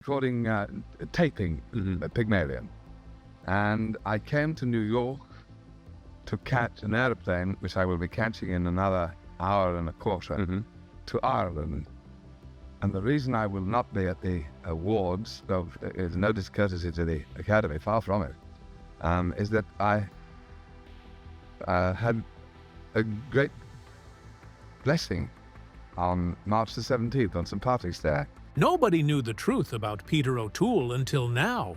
recording, taping Pygmalion. And I came to New York to catch an airplane, which I will be catching in another hour and a quarter, to Ireland. And the reason I will not be at the awards, though is no discourtesy to the Academy, far from it, is that I had a great blessing on March the 17th on St. Patrick's Day. Nobody knew the truth about Peter O'Toole until now.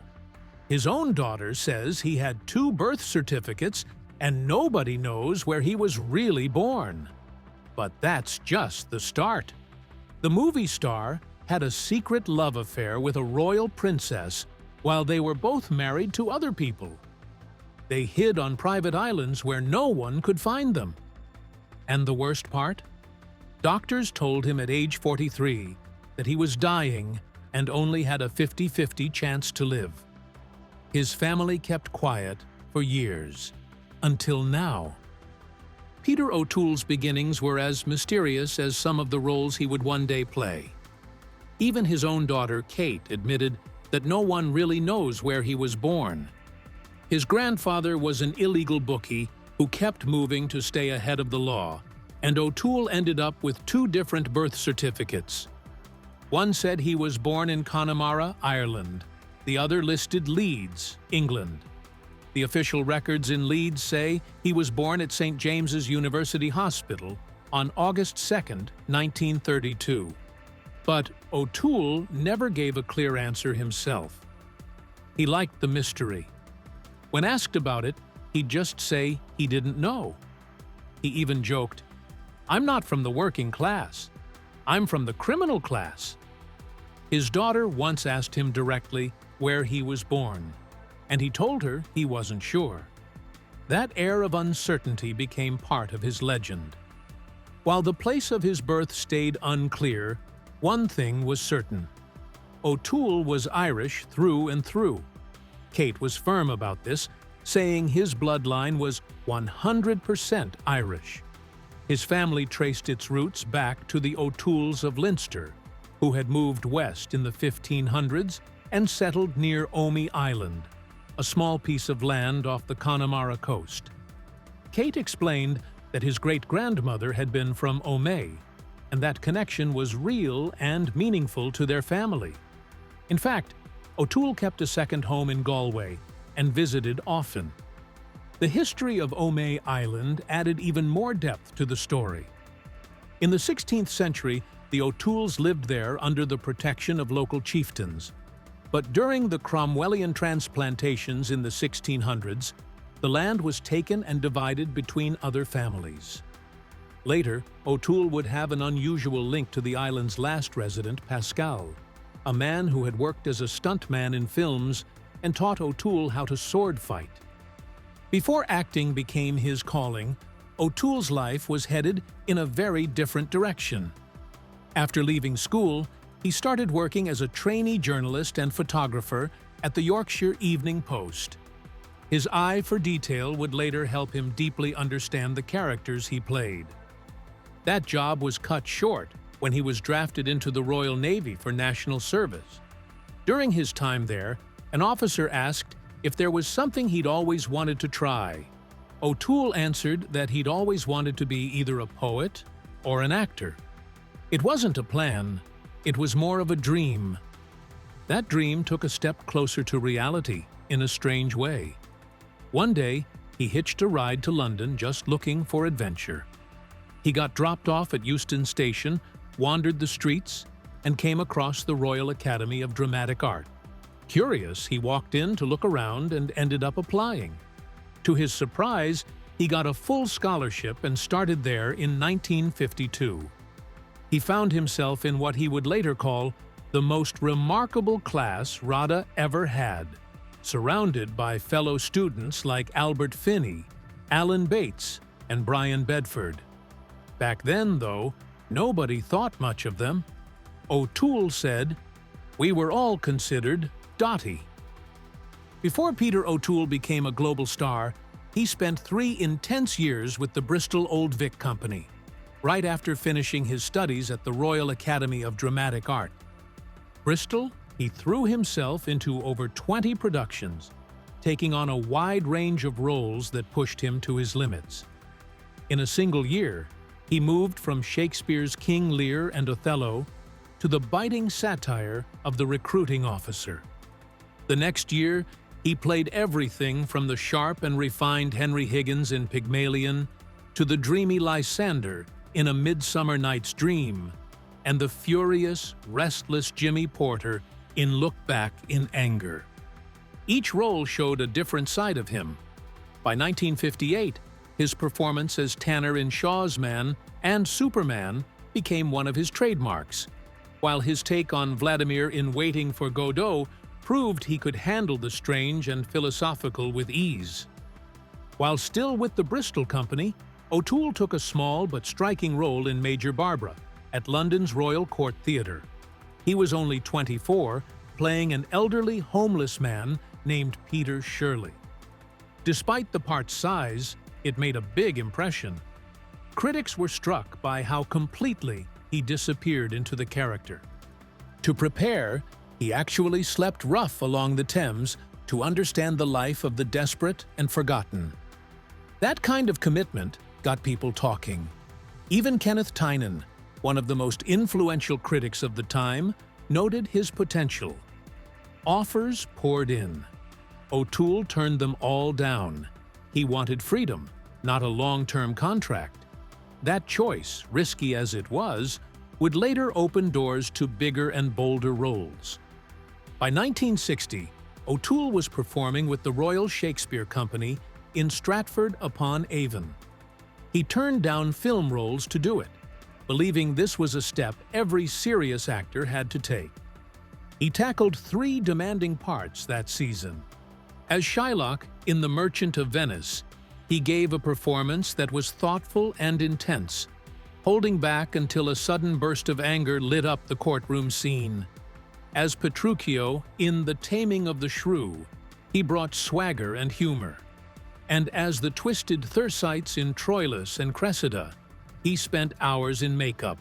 His own daughter says he had 2 birth certificates and nobody knows where he was really born. But that's just the start. The movie star had a secret love affair with a royal princess while they were both married to other people. They hid on private islands where no one could find them. And the worst part? Doctors told him at age 43 that he was dying and only had a 50-50 chance to live. His family kept quiet for years, until now. Peter O'Toole's beginnings were as mysterious as some of the roles he would one day play. Even his own daughter, Kate, admitted that no one really knows where he was born. His grandfather was an illegal bookie who kept moving to stay ahead of the law, and O'Toole ended up with 2 different birth certificates. One said he was born in Connemara, Ireland. The other listed Leeds, England. The official records in Leeds say he was born at St. James's University Hospital on August 2, 1932. But O'Toole never gave a clear answer himself. He liked the mystery. When asked about it, he'd just say he didn't know. He even joked, "I'm not from the working class. I'm from the criminal class." His daughter once asked him directly where he was born, and he told her he wasn't sure. That air of uncertainty became part of his legend. While the place of his birth stayed unclear, one thing was certain. O'Toole was Irish through and through. Kate was firm about this, saying his bloodline was 100% Irish. His family traced its roots back to the O'Tooles of Leinster, who had moved west in the 1500s and settled near Omey Island, a small piece of land off the Connemara coast. Kate explained that his great-grandmother had been from Omey, and that connection was real and meaningful to their family. In fact, O'Toole kept a second home in Galway and visited often. The history of Omey Island added even more depth to the story. In the 16th century, the O'Tooles lived there under the protection of local chieftains. But during the Cromwellian transplantations in the 1600s, the land was taken and divided between other families. Later, O'Toole would have an unusual link to the island's last resident, Pascal, a man who had worked as a stuntman in films and taught O'Toole how to sword fight. Before acting became his calling, O'Toole's life was headed in a very different direction. After leaving school, he started working as a trainee journalist and photographer at the Yorkshire Evening Post. His eye for detail would later help him deeply understand the characters he played. That job was cut short when he was drafted into the Royal Navy for national service. During his time there, an officer asked if there was something he'd always wanted to try. O'Toole answered that he'd always wanted to be either a poet or an actor. It wasn't a plan, it was more of a dream. That dream took a step closer to reality in a strange way. One day, he hitched a ride to London just looking for adventure. He got dropped off at Euston Station, wandered the streets, and came across the Royal Academy of Dramatic Art. Curious, he walked in to look around and ended up applying. To his surprise, he got a full scholarship and started there in 1952. He found himself in what he would later call the most remarkable class RADA ever had, surrounded by fellow students like Albert Finney, Alan Bates, and Brian Bedford. Back then, though, nobody thought much of them. O'Toole said, "We were all considered dotty." Before Peter O'Toole became a global star, he spent 3 intense years with the Bristol Old Vic Company, right after finishing his studies at the Royal Academy of Dramatic Art. Bristol he threw himself into over 20 productions, taking on a wide range of roles that pushed him to his limits. In a single year, he moved from Shakespeare's King Lear and Othello to the biting satire of the recruiting officer. The next year, he played everything from the sharp and refined Henry Higgins in Pygmalion to the dreamy Lysander in A Midsummer Night's Dream, and the furious, restless Jimmy Porter in Look Back in Anger. Each role showed a different side of him. By 1958, his performance as Tanner in Shaw's Man and Superman became one of his trademarks, while his take on Vladimir in Waiting for Godot proved he could handle the strange and philosophical with ease. While still with the Bristol Company, O'Toole took a small but striking role in Major Barbara at London's Royal Court Theatre. He was only 24, playing an elderly homeless man named Peter Shirley. Despite the part's size, it made a big impression. Critics were struck by how completely he disappeared into the character. To prepare, he actually slept rough along the Thames to understand the life of the desperate and forgotten. That kind of commitment got people talking. Even Kenneth Tynan, one of the most influential critics of the time, noted his potential. Offers poured in. O'Toole turned them all down. He wanted freedom, not a long-term contract. That choice, risky as it was, would later open doors to bigger and bolder roles. By 1960, O'Toole was performing with the Royal Shakespeare Company in Stratford-upon-Avon. He turned down film roles to do it, believing this was a step every serious actor had to take. He tackled 3 demanding parts that season. As Shylock in The Merchant of Venice, he gave a performance that was thoughtful and intense, holding back until a sudden burst of anger lit up the courtroom scene. As Petruchio in The Taming of the Shrew, he brought swagger and humor. And as the twisted Thersites in Troilus and Cressida, he spent hours in makeup,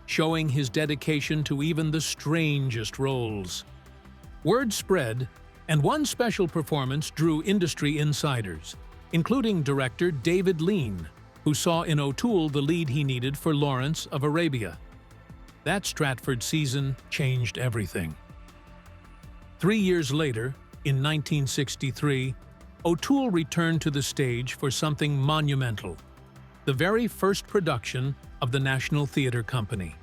showing his dedication to even the strangest roles. Word spread, and one special performance drew industry insiders, including director David Lean, who saw in O'Toole the lead he needed for Lawrence of Arabia. That Stratford season changed everything. 3 years later, in 1963, O'Toole returned to the stage for something monumental, the very first production of the National Theatre Company.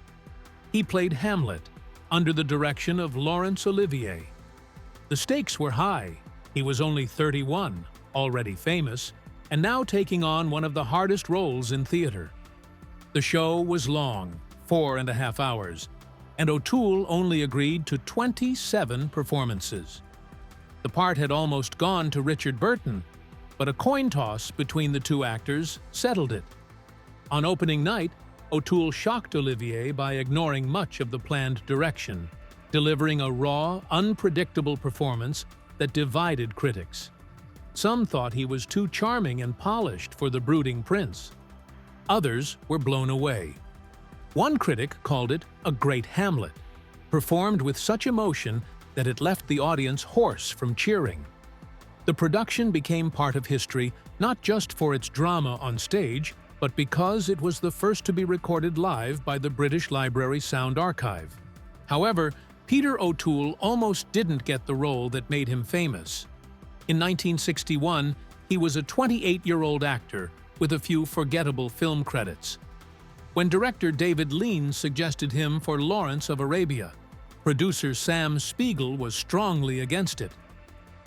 He played Hamlet, under the direction of Laurence Olivier. The stakes were high. He was only 31, already famous, and now taking on one of the hardest roles in theatre. The show was long, 4.5 hours, and O'Toole only agreed to 27 performances. The part had almost gone to Richard Burton, but a coin toss between the 2 actors settled it. On opening night, O'Toole shocked Olivier by ignoring much of the planned direction, delivering a raw, unpredictable performance that divided critics. Some thought he was too charming and polished for the brooding prince. Others were blown away. One critic called it a great Hamlet, performed with such emotion that it left the audience hoarse from cheering. The production became part of history not just for its drama on stage, but because it was the first to be recorded live by the British Library Sound Archive. However, Peter O'Toole almost didn't get the role that made him famous. In 1961, he was a 28-year-old actor with a few forgettable film credits. When director David Lean suggested him for Lawrence of Arabia, producer Sam Spiegel was strongly against it.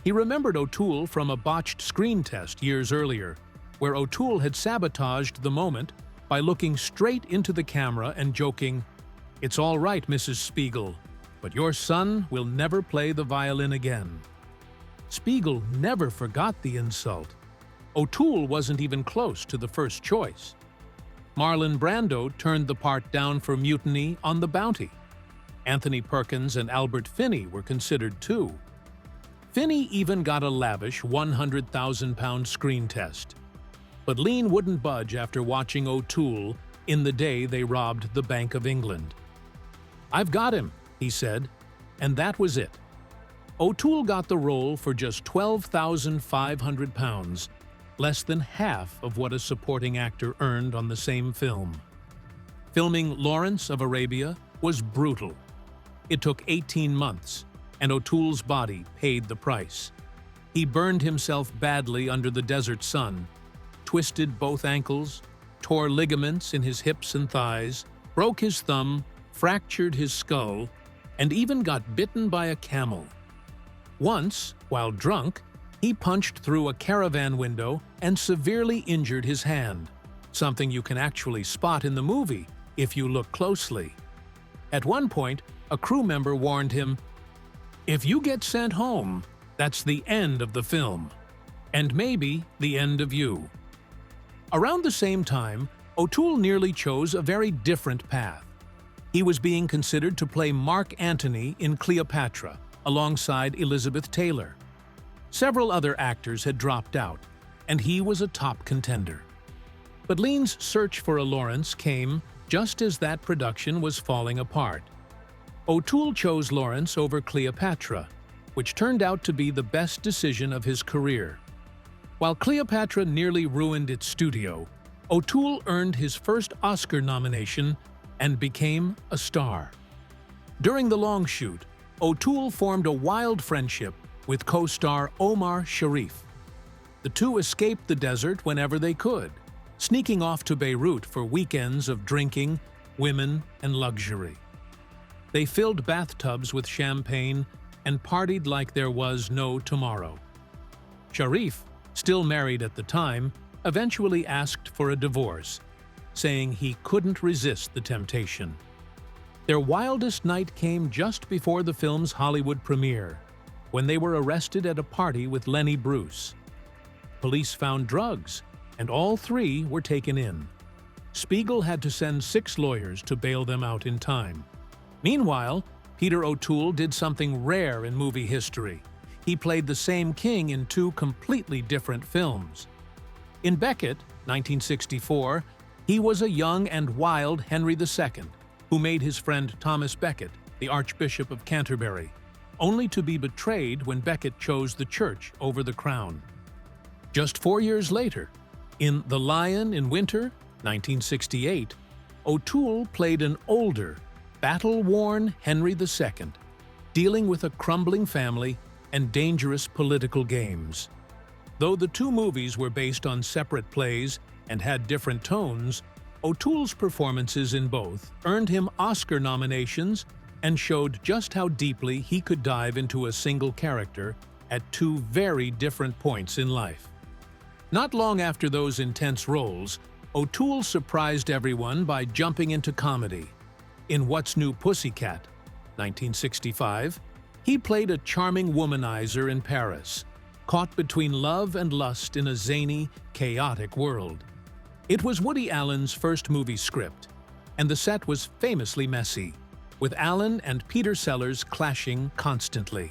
He remembered O'Toole from a botched screen test years earlier, where O'Toole had sabotaged the moment by looking straight into the camera and joking, "It's all right, Mrs. Spiegel, but your son will never play the violin again." Spiegel never forgot the insult. O'Toole wasn't even close to the first choice. Marlon Brando turned the part down for Mutiny on the Bounty. Anthony Perkins and Albert Finney were considered too. Finney even got a lavish £100,000 screen test. But Lean wouldn't budge after watching O'Toole in The Day They Robbed the Bank of England. "I've got him," he said. and that was it. O'Toole got the role for just £12,500, less than half of what a supporting actor earned on the same film. Filming Lawrence of Arabia was brutal. It took 18 months, and O'Toole's body paid the price. He burned himself badly under the desert sun, twisted both ankles, tore ligaments in his hips and thighs, broke his thumb, fractured his skull, and even got bitten by a camel. Once, while drunk, he punched through a caravan window and severely injured his hand, something you can actually spot in the movie if you look closely. At one point, a crew member warned him, "If you get sent home, that's the end of the film, and maybe the end of you." Around the same time, O'Toole nearly chose a very different path. He was being considered to play Mark Antony in Cleopatra, alongside Elizabeth Taylor. Several other actors had dropped out, and he was a top contender. But Lean's search for a Lawrence came just as that production was falling apart. O'Toole chose Lawrence over Cleopatra, which turned out to be the best decision of his career. While Cleopatra nearly ruined its studio, O'Toole earned his first Oscar nomination and became a star. During the long shoot, O'Toole formed a wild friendship with co-star Omar Sharif. The two escaped the desert whenever they could, sneaking off to Beirut for weekends of drinking, women, and luxury. They filled bathtubs with champagne and partied like there was no tomorrow. Sharif, still married at the time, eventually asked for a divorce, saying he couldn't resist the temptation. Their wildest night came just before the film's Hollywood premiere, when they were arrested at a party with Lenny Bruce. Police found drugs, and all three were taken in. Spiegel had to send 6 lawyers to bail them out in time. Meanwhile, Peter O'Toole did something rare in movie history. He played the same king in 2 completely different films. In Becket, 1964, he was a young and wild Henry II, who made his friend Thomas Becket, the Archbishop of Canterbury, only to be betrayed when Becket chose the church over the crown. Just 4 years later, in The Lion in Winter, 1968, O'Toole played an older, battle-worn Henry II, dealing with a crumbling family and dangerous political games. Though the 2 movies were based on separate plays and had different tones, O'Toole's performances in both earned him Oscar nominations and showed just how deeply he could dive into a single character at 2 very different points in life. Not long after those intense roles, O'Toole surprised everyone by jumping into comedy. In What's New Pussycat, 1965, he played a charming womanizer in Paris, caught between love and lust in a zany, chaotic world. It was Woody Allen's first movie script, and the set was famously messy, with Allen and Peter Sellers clashing constantly.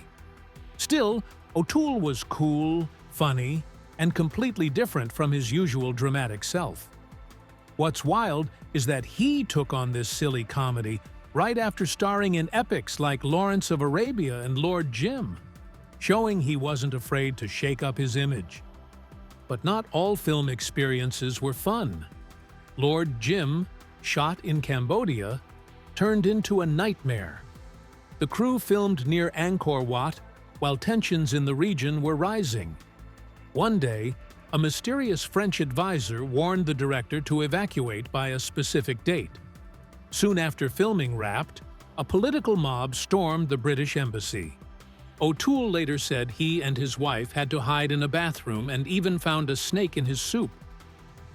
Still, O'Toole was cool, funny, and completely different from his usual dramatic self. What's wild is that he took on this silly comedy right after starring in epics like Lawrence of Arabia and Lord Jim, showing he wasn't afraid to shake up his image. But not all film experiences were fun. Lord Jim, shot in Cambodia, turned into a nightmare. The crew filmed near Angkor Wat while tensions in the region were rising. One day, a mysterious French advisor warned the director to evacuate by a specific date. Soon after filming wrapped, a political mob stormed the British embassy. O'Toole later said he and his wife had to hide in a bathroom and even found a snake in his soup.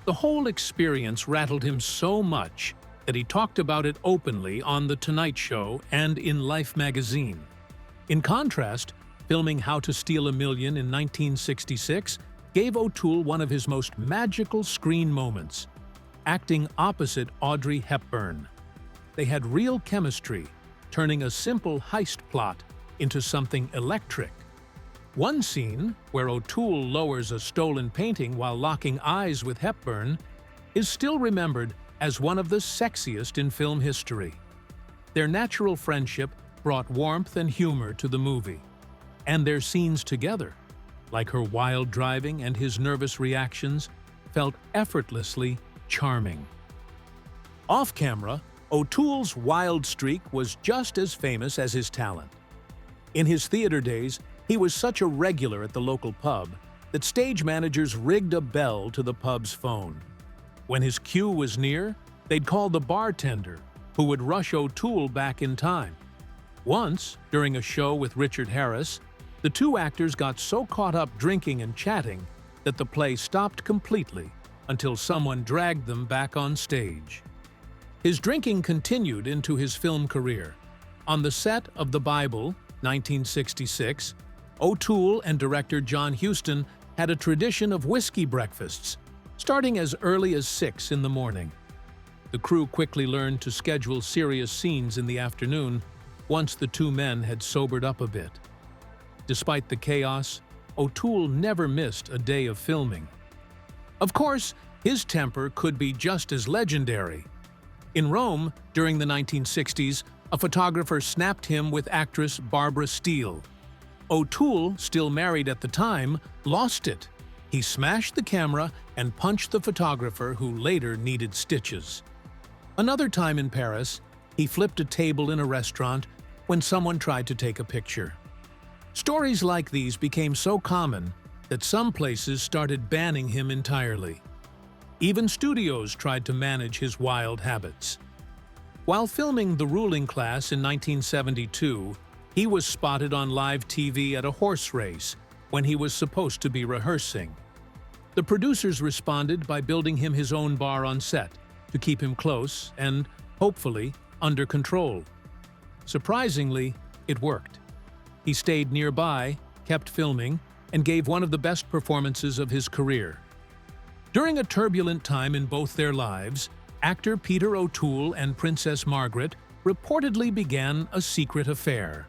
The whole experience rattled him so much that he talked about it openly on The Tonight Show and in Life magazine. In contrast, filming How to Steal a Million in 1966 gave O'Toole one of his most magical screen moments, acting opposite Audrey Hepburn. They had real chemistry, turning a simple heist plot into something electric. One scene, where O'Toole lowers a stolen painting while locking eyes with Hepburn, is still remembered as one of the sexiest in film history. Their natural friendship brought warmth and humor to the movie, and their scenes together, like her wild driving and his nervous reactions, felt effortlessly charming. Off-camera, O'Toole's wild streak was just as famous as his talent. In his theater days, he was such a regular at the local pub that stage managers rigged a bell to the pub's phone. When his cue was near, they'd call the bartender, who would rush O'Toole back in time. Once, during a show with Richard Harris, the two actors got so caught up drinking and chatting that the play stopped completely until someone dragged them back on stage. His drinking continued into his film career. On the set of The Bible, 1966, O'Toole and director John Huston had a tradition of whiskey breakfasts, starting as early as 6 in the morning. The crew quickly learned to schedule serious scenes in the afternoon once the two men had sobered up a bit. Despite the chaos, O'Toole never missed a day of filming. Of course, his temper could be just as legendary. In Rome, during the 1960s, a photographer snapped him with actress Barbara Steele. O'Toole, still married at the time, lost it. He smashed the camera and punched the photographer, who later needed stitches. Another time in Paris, he flipped a table in a restaurant when someone tried to take a picture. Stories like these became so common that some places started banning him entirely. Even studios tried to manage his wild habits. While filming The Ruling Class in 1972, he was spotted on live TV at a horse race when he was supposed to be rehearsing. The producers responded by building him his own bar on set to keep him close and, hopefully, under control. Surprisingly, it worked. He stayed nearby, kept filming, and gave one of the best performances of his career. During a turbulent time in both their lives, actor Peter O'Toole and Princess Margaret reportedly began a secret affair.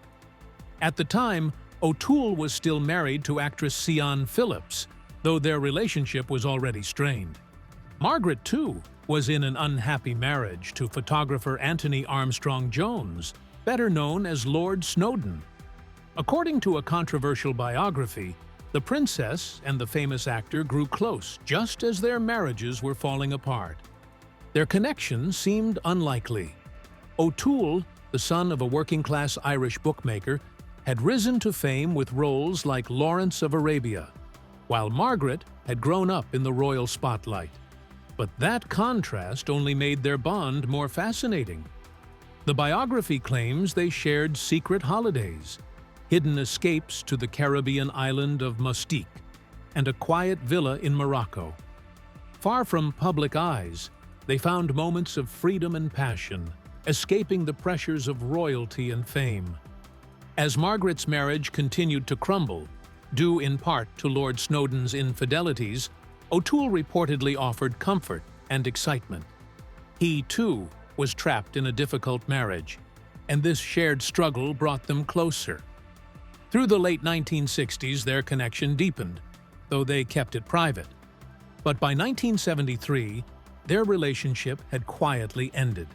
At the time, O'Toole was still married to actress Sian Phillips, though their relationship was already strained. Margaret, too, was in an unhappy marriage to photographer Anthony Armstrong Jones, better known as Lord Snowdon. According to a controversial biography, the princess and the famous actor grew close just as their marriages were falling apart. Their connection seemed unlikely. O'Toole, the son of a working-class Irish bookmaker, had risen to fame with roles like Lawrence of Arabia, while Margaret had grown up in the royal spotlight. But that contrast only made their bond more fascinating. The biography claims they shared secret holidays, hidden escapes to the Caribbean island of Mustique, and a quiet villa in Morocco. Far from public eyes, they found moments of freedom and passion, escaping the pressures of royalty and fame. As Margaret's marriage continued to crumble, due in part to Lord Snowdon's infidelities, O'Toole reportedly offered comfort and excitement. He, too, was trapped in a difficult marriage, and this shared struggle brought them closer. Through the late 1960s, their connection deepened, though they kept it private. But by 1973, their relationship had quietly ended.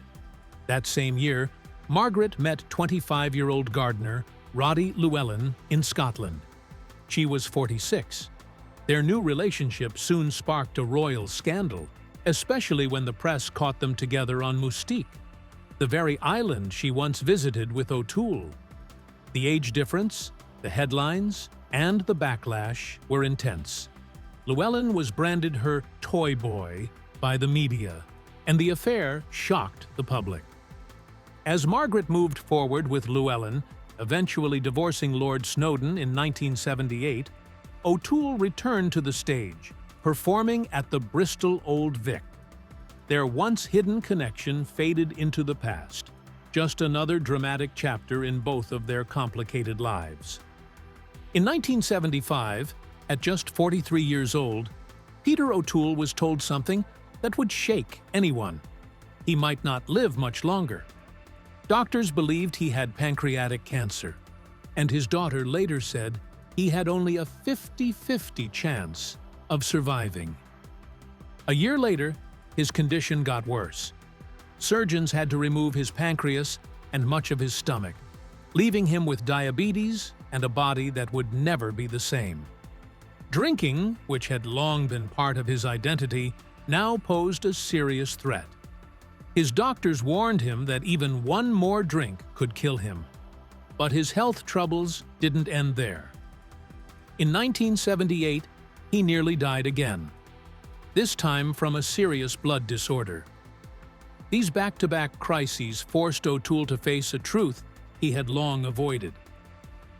That same year, Margaret met 25-year-old gardener Roddy Llewellyn in Scotland. She was 46. Their new relationship soon sparked a royal scandal, especially when the press caught them together on Mustique, the very island she once visited with O'Toole. The age difference, the headlines, and the backlash were intense. Llewellyn was branded her toy boy by the media, and the affair shocked the public. As Margaret moved forward with Llewellyn, eventually divorcing Lord Snowdon in 1978, O'Toole returned to the stage, performing at the Bristol Old Vic. Their once-hidden connection faded into the past, just another dramatic chapter in both of their complicated lives. In 1975, at just 43 years old, Peter O'Toole was told something that would shake anyone. He might not live much longer. Doctors believed he had pancreatic cancer, and his daughter later said he had only a 50-50 chance of surviving. A year later, his condition got worse. Surgeons had to remove his pancreas and much of his stomach, leaving him with diabetes and a body that would never be the same. Drinking, which had long been part of his identity, now posed a serious threat. His doctors warned him that even one more drink could kill him. But his health troubles didn't end there. In 1978, he nearly died again, this time from a serious blood disorder. These back-to-back crises forced O'Toole to face a truth he had long avoided.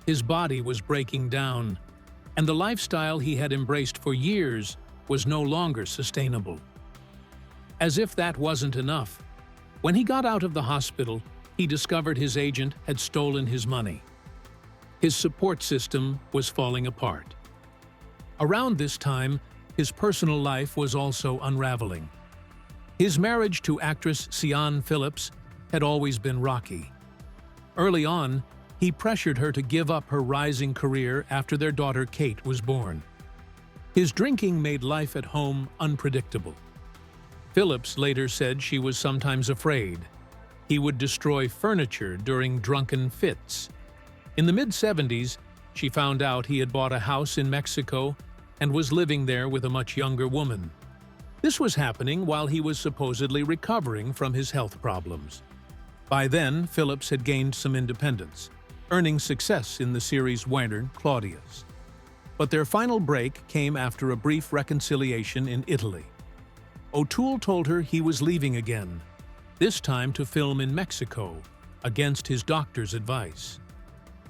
His body was breaking down, and the lifestyle he had embraced for years was no longer sustainable. As if that wasn't enough, when he got out of the hospital, he discovered his agent had stolen his money. His support system was falling apart. Around this time, his personal life was also unraveling. His marriage to actress Sian Phillips had always been rocky. Early on, he pressured her to give up her rising career after their daughter Kate was born. His drinking made life at home unpredictable. Phillips later said she was sometimes afraid. He would destroy furniture during drunken fits. In the mid-70s, she found out he had bought a house in Mexico and was living there with a much younger woman. This was happening while he was supposedly recovering from his health problems. By then, Phillips had gained some independence, earning success in the series Western Claudius. But their final break came after a brief reconciliation in Italy. O'Toole told her he was leaving again, this time to film in Mexico, against his doctor's advice.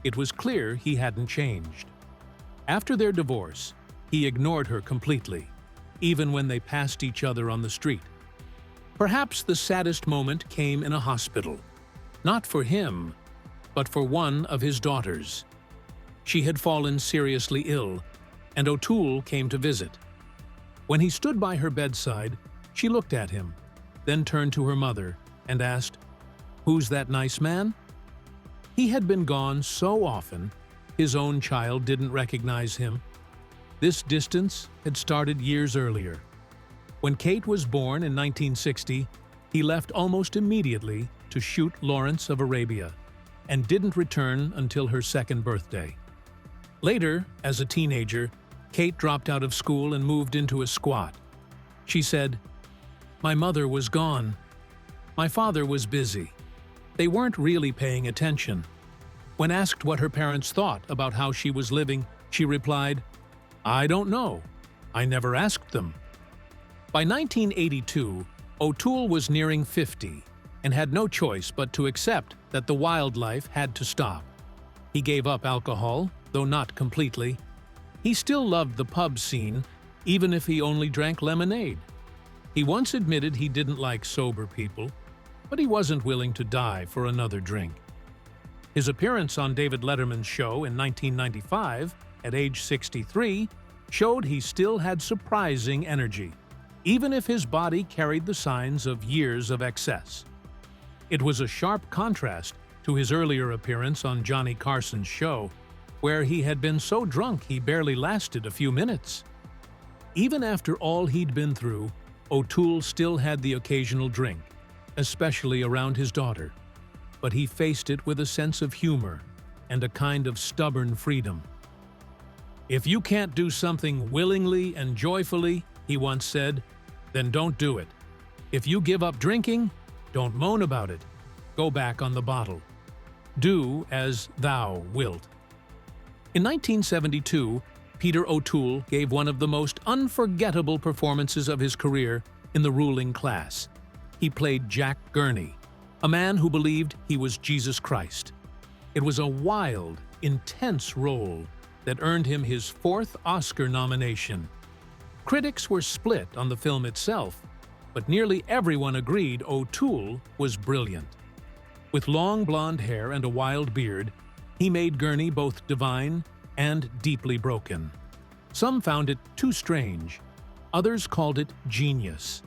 It was clear he hadn't changed. After their divorce, he ignored her completely, even when they passed each other on the street. Perhaps the saddest moment came in a hospital, not for him, but for one of his daughters. She had fallen seriously ill, and O'Toole came to visit. When he stood by her bedside, she looked at him, then turned to her mother and asked, "Who's that nice man?" He had been gone so often, his own child didn't recognize him. This distance had started years earlier. When Kate was born in 1960, he left almost immediately to shoot Lawrence of Arabia, and didn't return until her second birthday. Later, as a teenager, Kate dropped out of school and moved into a squat. She said, "My mother was gone. My father was busy. They weren't really paying attention." When asked what her parents thought about how she was living, she replied, "I don't know. I never asked them." By 1982, O'Toole was nearing 50 and had no choice but to accept that the wildlife had to stop. He gave up alcohol, though not completely. He still loved the pub scene, even if he only drank lemonade. He once admitted he didn't like sober people, but he wasn't willing to die for another drink. His appearance on David Letterman's show in 1995, at age 63, showed he still had surprising energy, even if his body carried the signs of years of excess. It was a sharp contrast to his earlier appearance on Johnny Carson's show, where he had been so drunk he barely lasted a few minutes. Even after all he'd been through, O'Toole still had the occasional drink, especially around his daughter. But he faced it with a sense of humor and a kind of stubborn freedom. "If you can't do something willingly and joyfully," he once said, "then don't do it. If you give up drinking, don't moan about it. Go back on the bottle. Do as thou wilt." In 1972, Peter O'Toole gave one of the most unforgettable performances of his career in The Ruling Class. He played Jack Gurney, a man who believed he was Jesus Christ. It was a wild, intense role that earned him his fourth Oscar nomination. Critics were split on the film itself, but nearly everyone agreed O'Toole was brilliant. With long blonde hair and a wild beard, he made Gurney both divine and deeply broken. Some found it too strange. Others called it genius.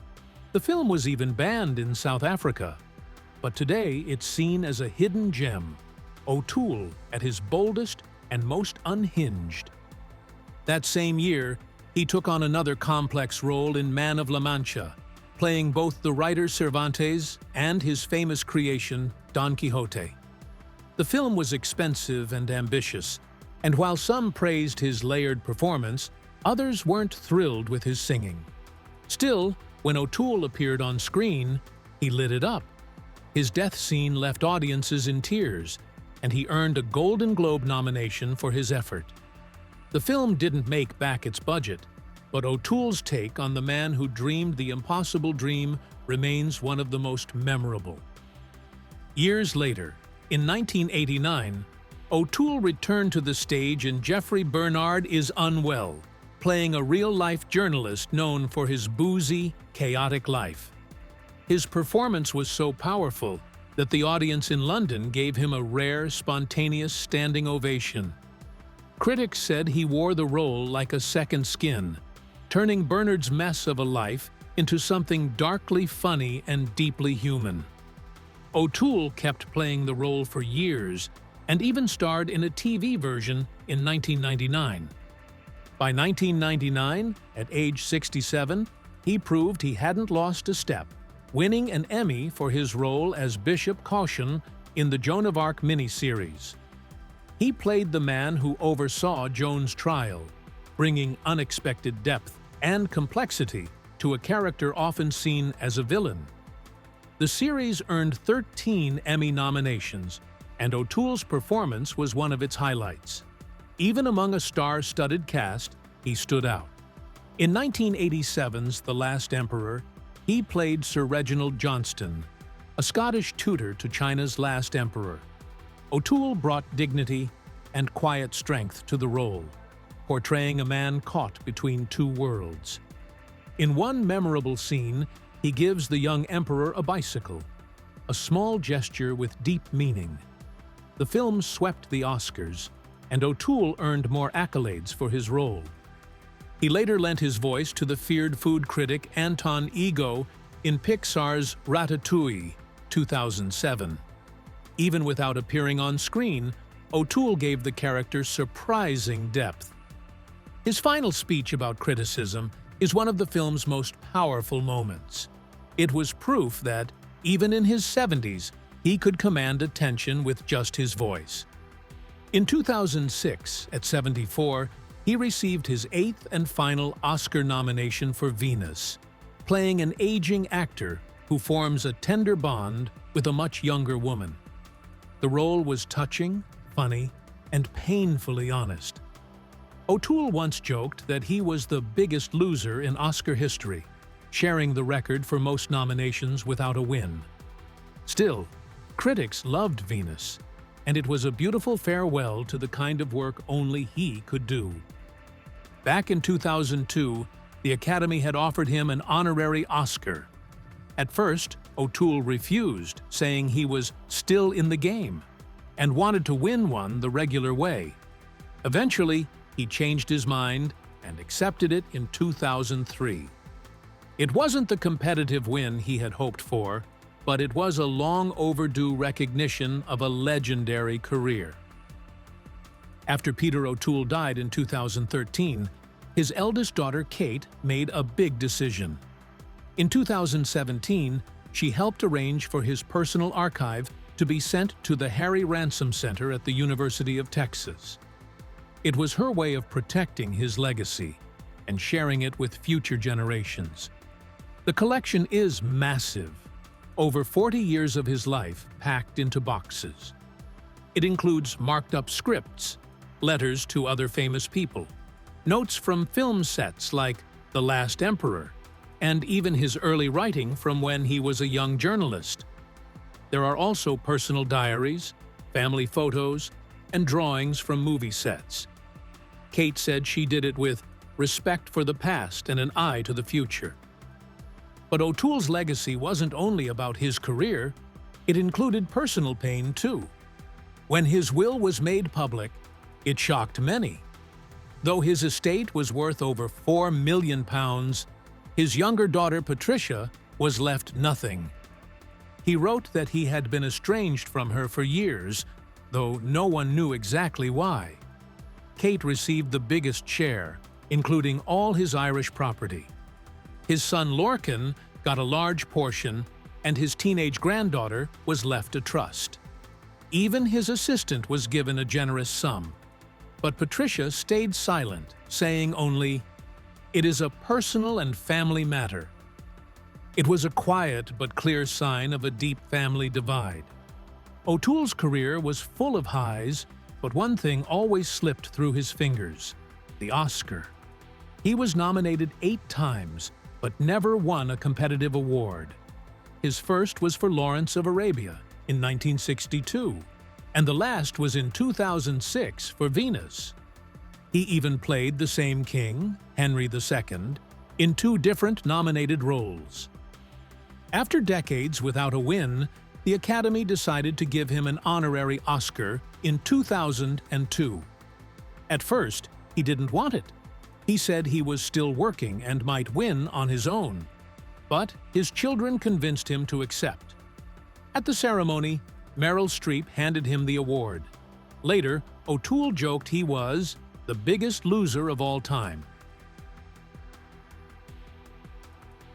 The film was even banned in South Africa. But today it's seen as a hidden gem, O'Toole at his boldest and most unhinged. That same year, he took on another complex role in Man of La Mancha, playing both the writer Cervantes and his famous creation, Don Quixote. The film was expensive and ambitious, and while some praised his layered performance, others weren't thrilled with his singing. Still, when O'Toole appeared on screen, he lit it up. His death scene left audiences in tears, and he earned a Golden Globe nomination for his effort. The film didn't make back its budget, but O'Toole's take on the man who dreamed the impossible dream remains one of the most memorable. Years later, in 1989, O'Toole returned to the stage in Jeffrey Bernard is Unwell, playing a real-life journalist known for his boozy, chaotic life. His performance was so powerful that the audience in London gave him a rare, spontaneous standing ovation. Critics said he wore the role like a second skin, turning Bernard's mess of a life into something darkly funny and deeply human. O'Toole kept playing the role for years and even starred in a TV version in 1999. By 1999, at age 67, he proved he hadn't lost a step, winning an Emmy for his role as Bishop Caution in the Joan of Arc miniseries. He played the man who oversaw Joan's trial, bringing unexpected depth and complexity to a character often seen as a villain. The series earned 13 Emmy nominations, and O'Toole's performance was one of its highlights. Even among a star-studded cast, he stood out. In 1987's The Last Emperor, he played Sir Reginald Johnston, a Scottish tutor to China's last emperor. O'Toole brought dignity and quiet strength to the role, portraying a man caught between two worlds. In one memorable scene, he gives the young emperor a bicycle, a small gesture with deep meaning. The film swept the Oscars, and O'Toole earned more accolades for his role. He later lent his voice to the feared food critic Anton Ego in Pixar's Ratatouille, 2007. Even without appearing on screen, O'Toole gave the character surprising depth. His final speech about criticism is one of the film's most powerful moments. It was proof that, even in his 70s, he could command attention with just his voice. In 2006, at 74, he received his 8th and final Oscar nomination for Venus, playing an aging actor who forms a tender bond with a much younger woman. The role was touching, funny, and painfully honest. O'Toole once joked that he was the biggest loser in Oscar history, sharing the record for most nominations without a win. Still, critics loved Venus, and it was a beautiful farewell to the kind of work only he could do. Back in 2002, the Academy had offered him an honorary Oscar. At first, O'Toole refused, saying he was still in the game and wanted to win one the regular way. Eventually, he changed his mind and accepted it in 2003. It wasn't the competitive win he had hoped for, but it was a long overdue recognition of a legendary career. After Peter O'Toole died in 2013, his eldest daughter Kate made a big decision. In 2017, she helped arrange for his personal archive to be sent to the Harry Ransom Center at the University of Texas. It was her way of protecting his legacy and sharing it with future generations. The collection is massive, over 40 years of his life packed into boxes. It includes marked-up scripts, letters to other famous people, notes from film sets like The Last Emperor, and even his early writing from when he was a young journalist. There are also personal diaries, family photos, and drawings from movie sets. Kate said she did it with respect for the past and an eye to the future. But O'Toole's legacy wasn't only about his career, it included personal pain too. When his will was made public, it shocked many. Though his estate was worth over £4 million, his younger daughter Patricia was left nothing. He wrote that he had been estranged from her for years, though no one knew exactly why. Kate received the biggest share, including all his Irish property. His son Lorcan got a large portion, and his teenage granddaughter was left a trust. Even his assistant was given a generous sum. But Patricia stayed silent, saying only, "It is a personal and family matter." It was a quiet but clear sign of a deep family divide. O'Toole's career was full of highs, but one thing always slipped through his fingers: the Oscar. He was nominated 8 times, but never won a competitive award. His first was for Lawrence of Arabia in 1962, and the last was in 2006 for Venus. He even played the same king, Henry II, in 2 different nominated roles. After decades without a win, the Academy decided to give him an honorary Oscar in 2002. At first, he didn't want it. He said he was still working and might win on his own. But his children convinced him to accept. At the ceremony, Meryl Streep handed him the award. Later, O'Toole joked he was the biggest loser of all time,